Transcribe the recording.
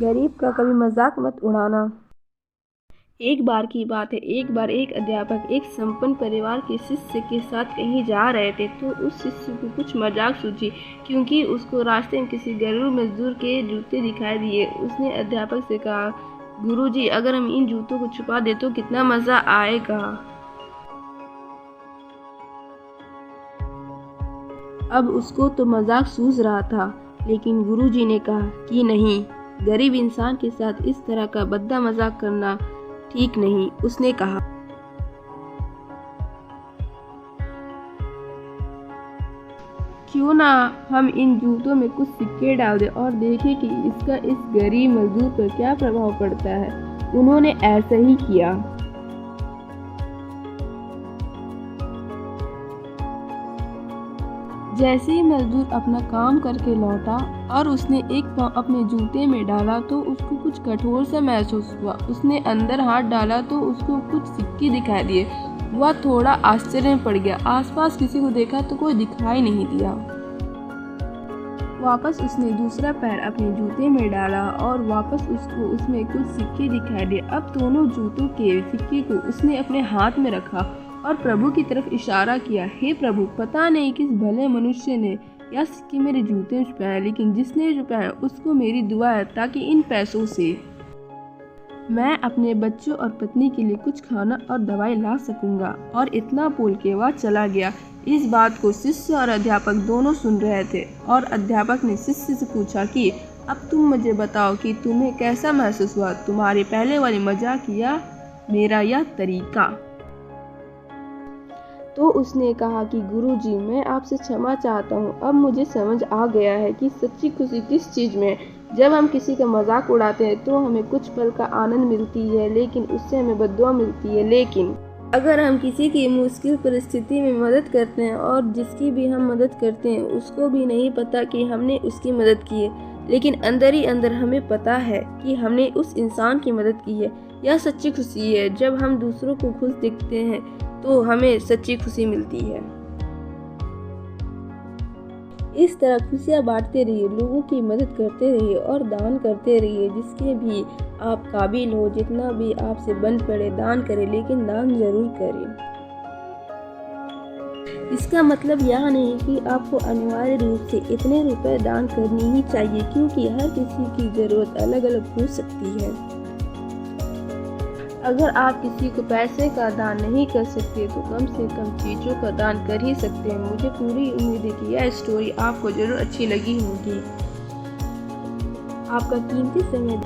गरीब का कभी मजाक मत उड़ाना। एक बार की बात है, एक बार एक अध्यापक एक संपन्न परिवार के शिष्य के साथ कहीं जा रहे थे, तो उस शिष्य को कुछ मजाक सूझी क्योंकि उसको रास्ते में किसी गरीब मजदूर के जूते दिखाई दिए। उसने अध्यापक से कहा, गुरुजी, अगर हम इन जूतों को छुपा दे तो कितना मजा आएगा। अब उसको तो मजाक सूझ रहा था, लेकिन गुरुजी ने कहा कि नहीं, गरीब इंसान के साथ इस तरह का भद्दा मजाक करना ठीक नहीं। उसने कहा, क्यों ना हम इन जूतों में कुछ सिक्के डाल दें और देखें कि इसका इस गरीब मजदूर पर क्या प्रभाव पड़ता है। उन्होंने ऐसा ही किया। जैसे ही मजदूर अपना काम करके लौटा और उसने एक पाँव अपने जूते में डाला तो उसको कुछ कठोर सा महसूस हुआ। उसने अंदर हाथ डाला तो उसको कुछ सिक्के दिखाई दिए। वह थोड़ा आश्चर्य में पड़ गया। आसपास किसी को देखा तो कोई दिखाई नहीं दिया। वापस उसने दूसरा पैर अपने जूते में डाला और वापस उसको उसमें कुछ सिक्के दिखाई दिए। अब दोनों जूतों के सिक्के को उसने अपने हाथ में रखा और प्रभु की तरफ इशारा किया, हे प्रभु, पता नहीं किस भले मनुष्य ने यह सिक्के मेरे जूते में छुपाया, लेकिन जिसने छुपाया उसको मेरी दुआ है ताकि इन पैसों से मैं अपने बच्चों और पत्नी के लिए कुछ खाना और दवाई ला सकूंगा। और इतना बोल के वह चला गया। इस बात को शिष्य और अध्यापक दोनों सुन रहे थे और अध्यापक ने शिष्य से पूछा कि अब तुम मुझे बताओ कि तुम्हें कैसा महसूस हुआ, तुम्हारे पहले वाली मजाक या मेरा यह तरीका। तो उसने कहा कि गुरुजी, मैं आपसे क्षमा चाहता हूँ। अब मुझे समझ आ गया है कि सच्ची खुशी किस चीज़ में है। जब हम किसी का मजाक उड़ाते हैं तो हमें कुछ पल का आनंद मिलती है, लेकिन उससे हमें बद्दुआ मिलती है। लेकिन अगर हम किसी की मुश्किल परिस्थिति में मदद करते हैं और जिसकी भी हम मदद करते हैं उसको भी नहीं पता कि हमने उसकी मदद की है, लेकिन अंदर ही अंदर हमें पता है कि हमने उस इंसान की मदद की है, यह सच्ची खुशी है। जब हम दूसरों को खुश देखते हैं तो हमें सच्ची खुशी मिलती है। इस तरह खुशियाँ बांटते रहिए, लोगों की मदद करते रहिए और दान करते रहिए। जिसके भी आप काबिल हो, जितना भी आपसे बन पड़े, दान करें, लेकिन दान जरूर करें। इसका मतलब यह नहीं कि आपको अनिवार्य रूप से इतने रुपए दान करनी ही चाहिए, क्योंकि हर किसी की ज़रूरत अलग अलग हो सकती है। अगर आप किसी को पैसे का दान नहीं कर सकते तो कम से कम चीज़ों का दान कर ही सकते हैं। मुझे पूरी उम्मीद है कि यह स्टोरी आपको ज़रूर अच्छी लगी होगी। आपका कीमती समय